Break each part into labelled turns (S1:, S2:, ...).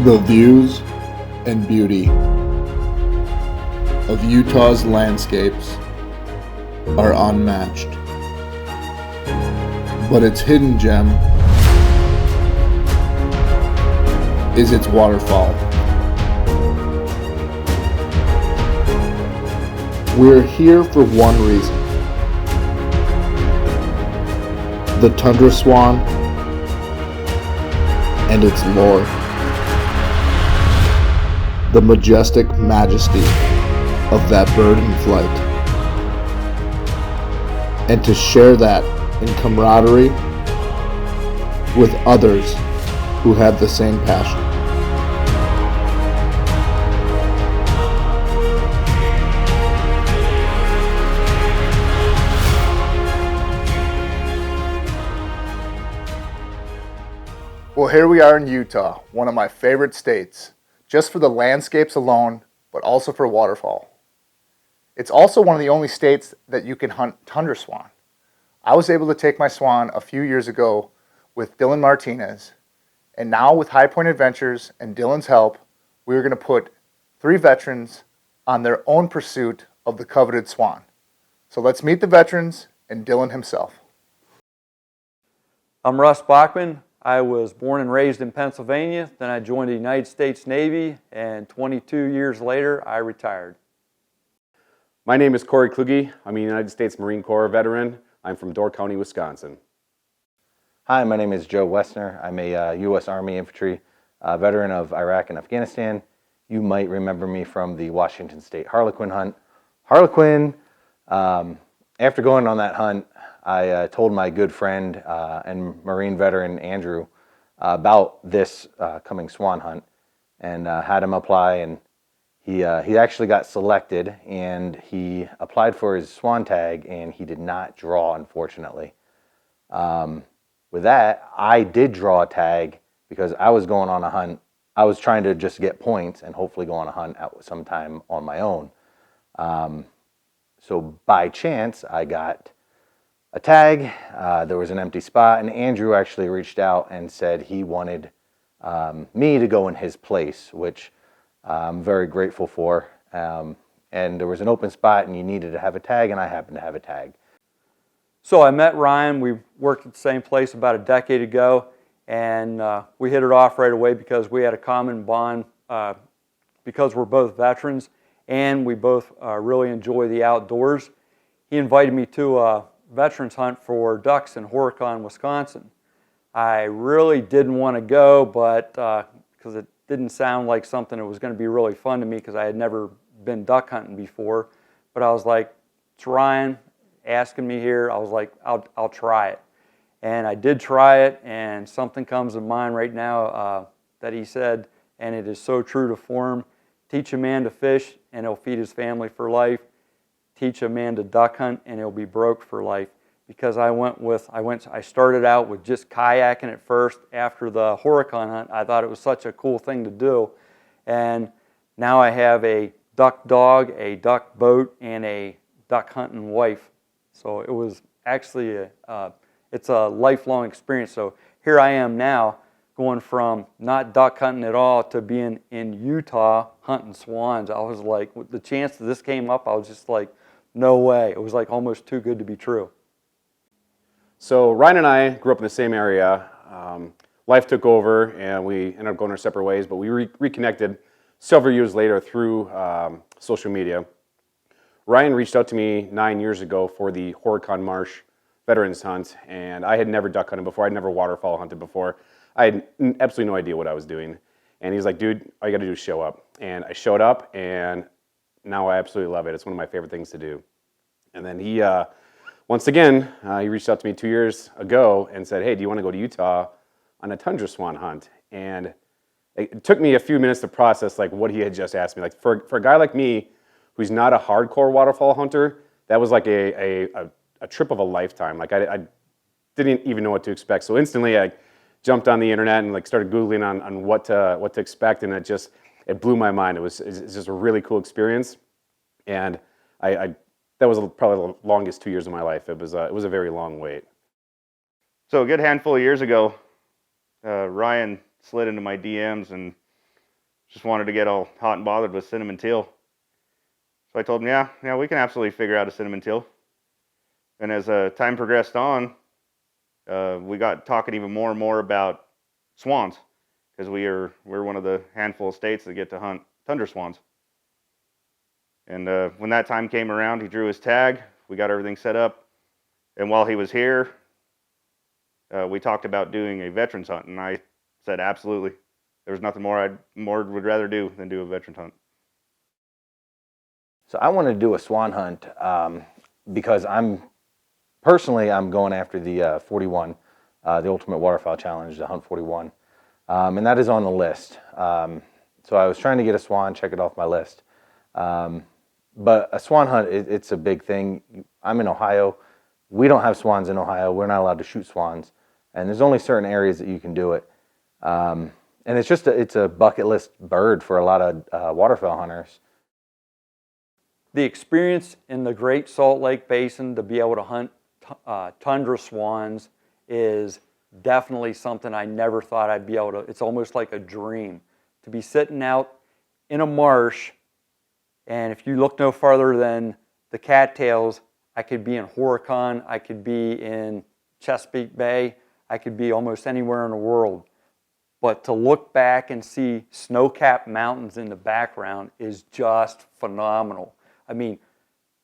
S1: The views and beauty of Utah's landscapes are unmatched, but its hidden gem is its waterfowl. We're here for one reason: the Tundra Swan and its lore. The majestic majesty of that bird in flight. And to share that in camaraderie with others who have the same passion. Well, here we are in Utah, one of my favorite states, just for the landscapes alone, but also for waterfowl. It's also one of the only states that you can hunt Tundra Swan. I was able to take my swan a few years ago with Dylan Martinez, and now with High Point Adventures and Dylan's help, we are going to put 3 veterans on their own pursuit of the coveted swan. So let's meet the veterans and Dylan himself.
S2: I'm Russ Bachman. I was born and raised in Pennsylvania, then I joined the United States Navy, and 22 years later, I retired.
S3: My name is Corey Kluge. I'm a United States Marine Corps veteran. I'm from Door County, Wisconsin.
S4: Hi, my name is Joe Wessner. I'm a U.S. Army Infantry veteran of Iraq and Afghanistan. You might remember me from the Washington State Harlequin hunt. Harlequin, after going on that hunt, I told my good friend and Marine veteran Andrew about this coming swan hunt, and had him apply, and he actually got selected, and he applied for his swan tag, and he did not draw, unfortunately. With that, I did draw a tag because I was going on a hunt. I was trying to just get points and hopefully go on a hunt at some time on my own. So by chance, I got a tag. There was an empty spot, and Andrew actually reached out and said he wanted me to go in his place, which I'm very grateful for. And there was an open spot, and you needed to have a tag, and I happened to have a tag.
S2: So I met Ryan. We worked at the same place about a decade ago, and we hit it off right away because we had a common bond because we're both veterans, and we both really enjoy the outdoors. He invited me to a veterans hunt for ducks in Horicon, Wisconsin. I really didn't want to go, but because it didn't sound like something that was going to be really fun to me because I had never been duck hunting before. But I was like, it's Ryan asking me here. I was like, I'll try it. And I did try it, and something comes to mind right now that he said, and it is so true to form: teach a man to fish and he'll feed his family for life. Teach a man to duck hunt and he'll be broke for life. Because I started out with just kayaking at first. After the Horicon hunt, I thought it was such a cool thing to do. And now I have a duck dog, a duck boat, and a duck hunting wife. So it was actually it's a lifelong experience. So here I am now, going from not duck hunting at all to being in Utah hunting swans. I was like, the chance that this came up, I was just like, no way. It was like almost too good to be true.
S3: So Ryan and I grew up in the same area. Life took over, and we ended up going our separate ways, but we reconnected several years later through social media. Ryan reached out to me 9 years ago for the Horicon Marsh Veterans Hunt, and I had never duck hunted before. I'd never waterfowl hunted before. I had absolutely no idea what I was doing. And he's like, dude, all you got to do is show up. And I showed up, and now I absolutely love it. It's one of my favorite things to do. And then he, once again, he reached out to me 2 years ago and said, hey, do you want to go to Utah on a Tundra Swan hunt? And it took me a few minutes to process like what he had just asked me. Like for a guy like me, who's not a hardcore waterfowl hunter, that was like a trip of a lifetime. Like I didn't even know what to expect. So instantly I jumped on the internet and like started Googling on what to expect, and it blew my mind. It's just a really cool experience, and that was probably the longest 2 years of my life. It was a very long wait.
S5: So a good handful of years ago, Ryan slid into my DMs and just wanted to get all hot and bothered with cinnamon teal. So I told him, yeah, we can absolutely figure out a cinnamon teal. And as time progressed on, we got talking even more and more about swans, because we're one of the handful of states that get to hunt Tundra Swans. And when that time came around, he drew his tag. We got everything set up. And while he was here, we talked about doing a veterans hunt, and I said absolutely. There was nothing more would rather do than do a veterans hunt.
S4: So I wanted to do a swan hunt because I'm going after the 41, the Ultimate Waterfowl Challenge, the Hunt 41, and that is on the list. So I was trying to get a swan, check it off my list. But a swan hunt, it's a big thing. I'm in Ohio. We don't have swans in Ohio. We're not allowed to shoot swans, and there's only certain areas that you can do it. And it's a bucket list bird for a lot of waterfowl hunters.
S2: The experience in the Great Salt Lake Basin to be able to hunt tundra swans is definitely something I never thought I'd be able to. It's almost like a dream to be sitting out in a marsh, and if you look no farther than the cattails, I could be in Horicon, I could be in Chesapeake Bay, I could be almost anywhere in the world. But to look back and see snow-capped mountains in the background is just phenomenal. I mean,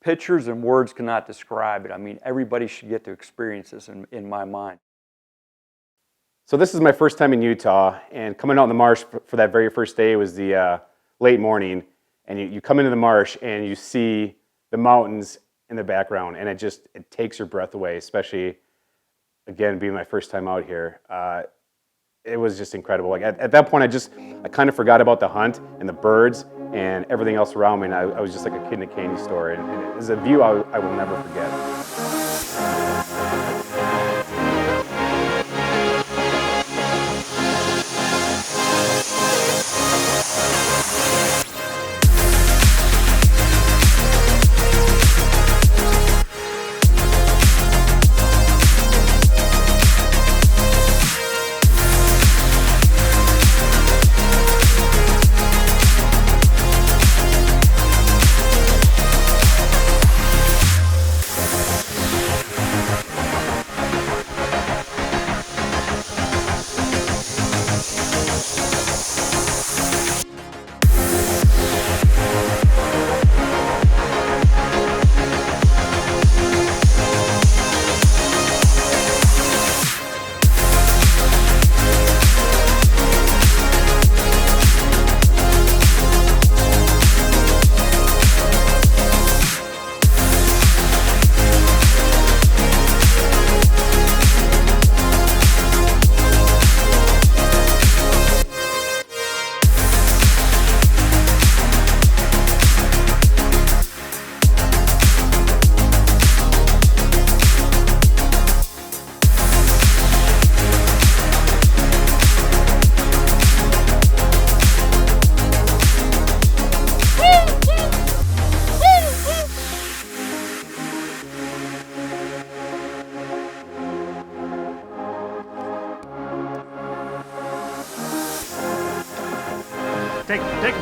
S2: pictures and words cannot describe it. I mean, everybody should get to experience this in my mind.
S3: So this is my first time in Utah, and coming out in the marsh for that very first day was the late morning, and you come into the marsh and you see the mountains in the background, and it takes your breath away, especially, again, being my first time out here. It was just incredible. Like at that point, I kind of forgot about the hunt and the birds and everything else around me, and I was just like a kid in a candy store, and it was a view I will never forget.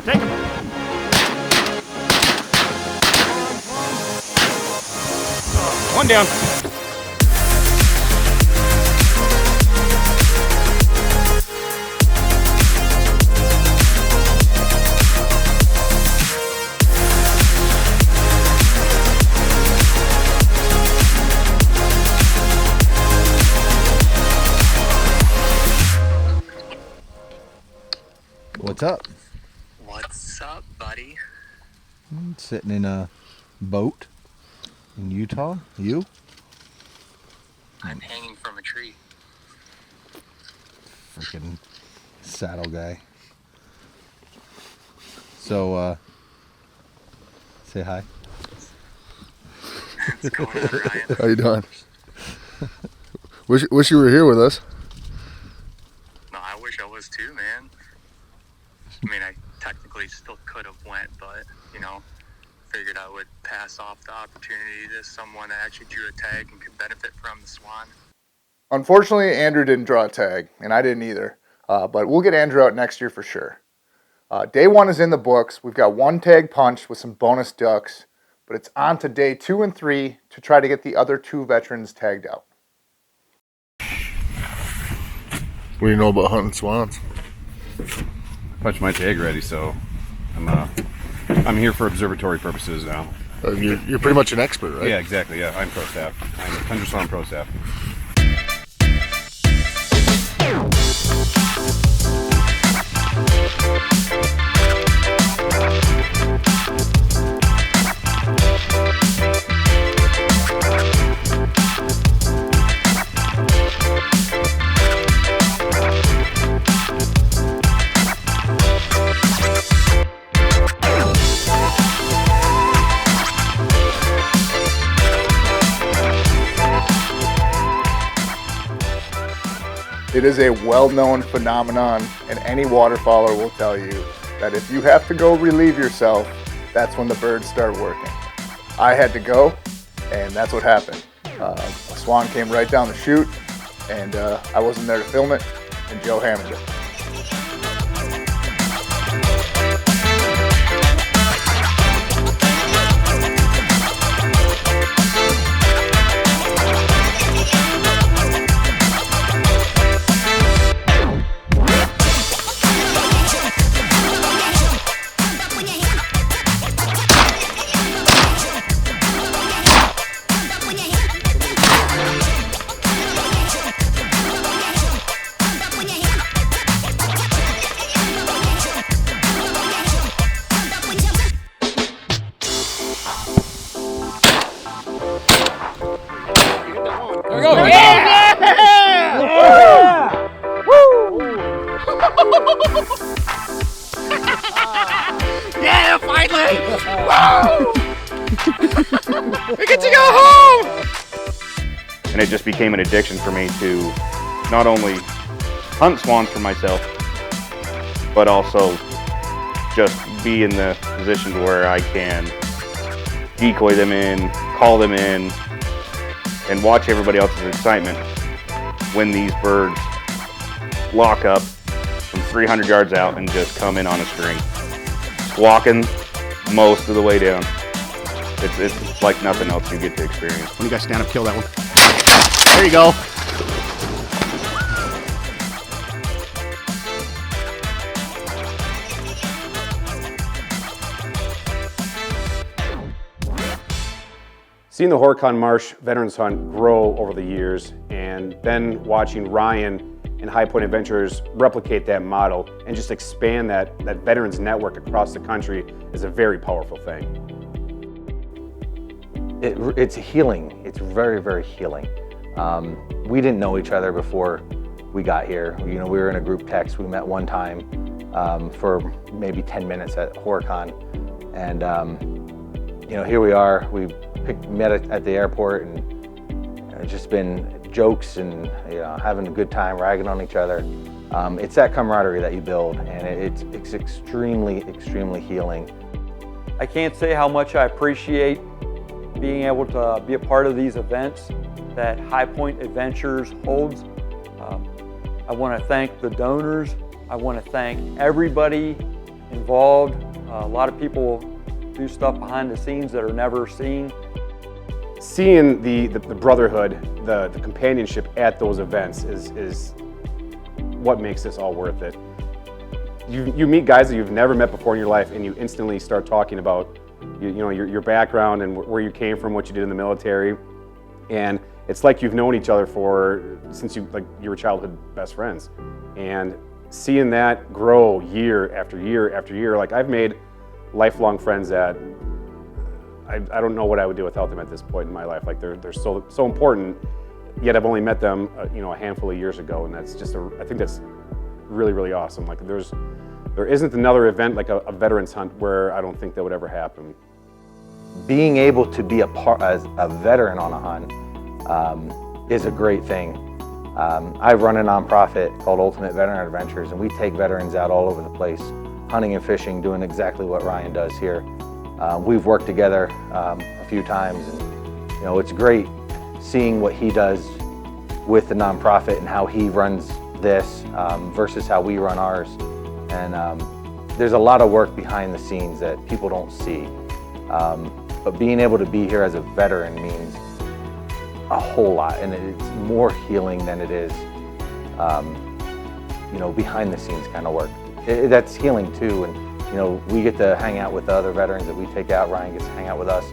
S5: Take him. One down.
S6: What's up?
S7: What's up, buddy?
S6: I'm sitting in a boat in Utah. You?
S7: I'm hanging from a tree.
S6: Freaking saddle guy. So, say hi.
S7: What's going on, Ryan?
S8: How you doing? Wish you were here with us.
S7: No, I wish I was too, man. I mean, I technically still could have went, but, figured I would pass off the opportunity to someone that actually drew a tag and could benefit from the swan.
S1: Unfortunately, Andrew didn't draw a tag, and I didn't either. But we'll get Andrew out next year for sure. Day 1 is in the books. We've got 1 tag punched with some bonus ducks, but it's on to day 2 and 3 to try to get the other 2 veterans tagged out.
S8: What do you know about hunting swans?
S3: Punched my tag already, so I'm here for observatory purposes now.
S8: You're pretty much an expert, right?
S3: Yeah, exactly. Yeah, I'm pro staff. I'm a Tundra Swan pro staff.
S1: It is a well-known phenomenon, and any waterfowler will tell you that if you have to go relieve yourself, that's when the birds start working. I had to go, and that's what happened. A swan came right down the chute, and I wasn't there to film it, and Joe hammered it.
S5: Yeah, finally! Woo! We get to go home! And it just became an addiction for me to not only hunt swans for myself, but also just be in the position to where I can decoy them in, call them in, and watch everybody else's excitement when these birds lock up from 300 yards out and just come in on a string, squawking most of the way down. It's like nothing else you get to experience.
S8: When you guys stand up, kill that one. There you go.
S3: Seeing the Horicon Marsh Veterans Hunt grow over the years, and then watching Ryan and High Point Adventures replicate that model and just expand that veterans network across the country is a very powerful thing.
S4: It's healing. It's very, very healing. We didn't know each other before we got here. You know, we were in a group text. We met one time for maybe 10 minutes at Horicon, and you know, here we are. We met at the airport, and it's just been jokes and, you know, having a good time, ragging on each other. It's that camaraderie that you build, and it's extremely, extremely healing.
S2: I can't say how much I appreciate being able to be a part of these events that High Point Adventures holds. I want to thank the donors. I want to thank everybody involved. A lot of people do stuff behind the scenes that are never seen.
S3: Seeing the brotherhood, the companionship at those events is what makes this all worth it. You meet guys that you've never met before in your life, and you instantly start talking about your background and where you came from, what you did in the military, and it's like you've known each other since you were childhood best friends. And seeing that grow year after year after year, like I've made lifelong friends that I don't know what I would do without them at this point in my life. Like they're so important, yet I've only met them a handful of years ago, and that's just I think that's really, really awesome. Like there isn't another event like a veterans hunt where I don't think that would ever happen.
S4: Being able to be as a veteran on a hunt is a great thing. I run a nonprofit called Ultimate Veteran Adventures, and we take veterans out all over the place, hunting and fishing, doing exactly what Ryan does here. We've worked together a few times, and you know, it's great seeing what he does with the nonprofit and how he runs this versus how we run ours. And there's a lot of work behind the scenes that people don't see. But being able to be here as a veteran means a whole lot, and it's more healing than it is, you know, behind the scenes kind of work. That's healing too, and you know, we get to hang out with the other veterans that we take out. Ryan gets to hang out with us.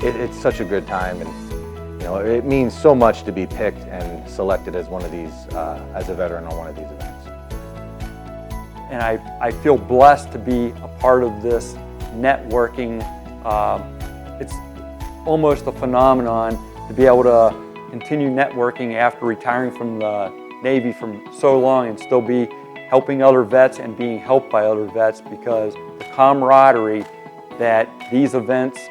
S4: It's such a good time, and you know, it means so much to be picked and selected as one of these, as a veteran on one of these events.
S2: And I feel blessed to be a part of this networking. It's almost a phenomenon to be able to continue networking after retiring from the Navy for so long and still be helping other vets and being helped by other vets, because the camaraderie that these events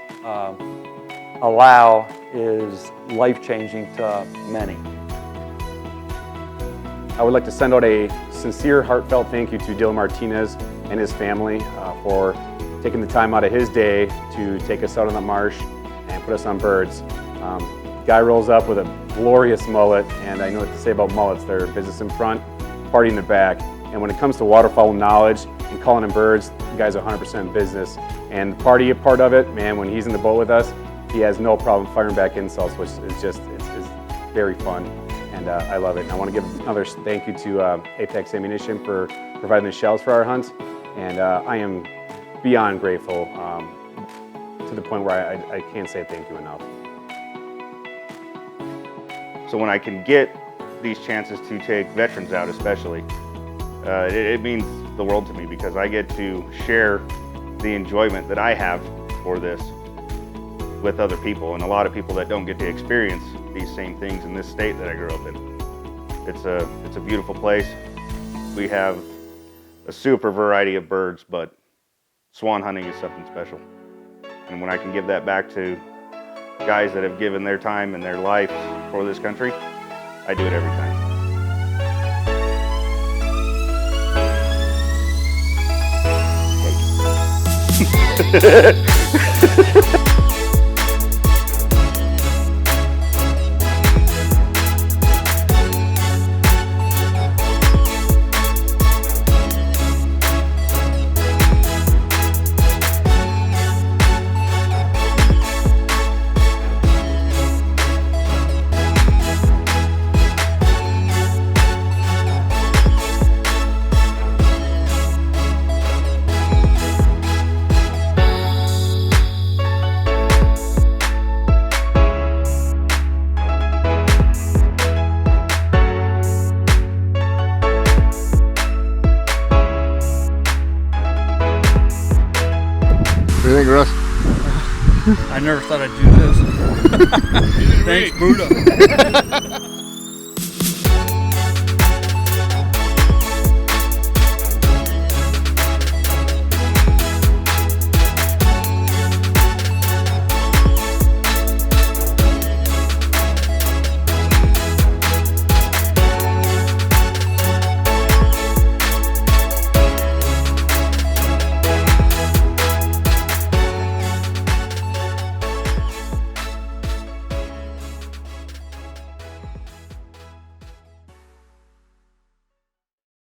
S2: allow is life-changing to many.
S3: I would like to send out a sincere, heartfelt thank you to Dylan Martinez and his family for taking the time out of his day to take us out on the marsh and put us on birds. Guy rolls up with a glorious mullet, and I know what to say about mullets. They're business in front, party in the back. And when it comes to waterfowl knowledge and calling them birds, the guy's 100% business. And the party part of it, man, when he's in the boat with us, he has no problem firing back insults, which is just, it's very fun. And I love it. And I want to give another thank you to Apex Ammunition for providing the shells for our hunts. And I am beyond grateful to the point where I can't say thank you enough.
S5: So when I can get these chances to take veterans out especially, it means the world to me, because I get to share the enjoyment that I have for this with other people, and a lot of people that don't get to experience these same things in this state that I grew up in. It's a beautiful place. We have a super variety of birds, but swan hunting is something special. And when I can give that back to guys that have given their time and their life for this country, I do it every time.
S8: What do you think, Russ?
S9: I never thought I'd do this. Thanks, Buddha.